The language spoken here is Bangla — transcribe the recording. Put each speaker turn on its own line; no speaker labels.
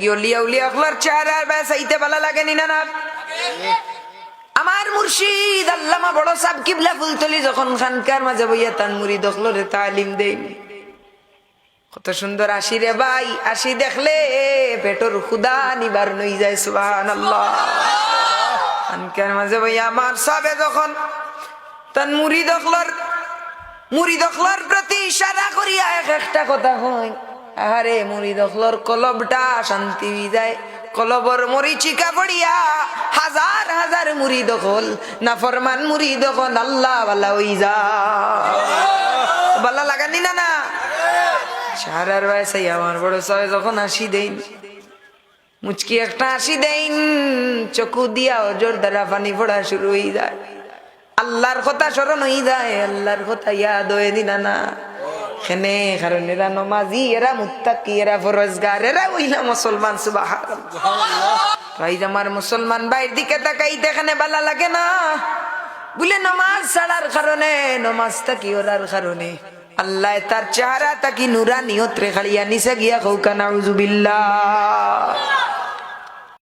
লাগি অলিয়া উলিয়া হলার চেহারার বেসাইতে ভালো লাগেনি না? আমার মুর্শিদ আল্লামা বড় সাহেব কিবলা ফুলতলি যখন খানকার মাঝে বইয়া তান মুরিদ হলরে তালিম দেই, কত সুন্দর আসি রে ভাই, আসি দেখলে পেটর ক্ষুধা নিবার নই যায়। সুবহানাল্লাহ। খানকার মাঝে বইয়া আমার সাহেব যখন তান মুরিদ হলর প্রতি ইশারা করিয়া এক একটা কথা হয়, আরে মুরিদ হলর কলবটা শান্তি যায়। কলবর মরিচিকা পড়িয়া হাজার হাজার মুরিদ হল নাফরমান মুরিদ হল আল্লাহ ওয়ালা হই যা। ভালো লাগানি না? সারার বয়সাই আমার বড় সাহেব যখন আসি দেন, মুচকি একটা আসি দেন, চকু দিয়া অজর দ্বারা পানি পড়া শুরু হয়ে যায়। আল্লাহর কথা স্মরণ হয়ে যায়, আল্লাহর কথা ইয়াদ হয়ে দিনা না। খেনে কারণ এরা নমাজি, এরা মুত্তাকি, এরা ফরজগার, এরা ওইলা মুসলমান। সুবহানাল্লাহ। ভাই আমার মুসলমান ভাইয়ের দিকে তাকাইতে এখানে ভালো লাগে না? বলে নমাজ ছাড়ার কারণে, নমাজ তাকি ওরার কারণে আল্লাহ তার চেহারা তাকি নুরানি হত্রে খালিয়া নিচে গিয়া কৌকা নাউজুবিল্লাহ।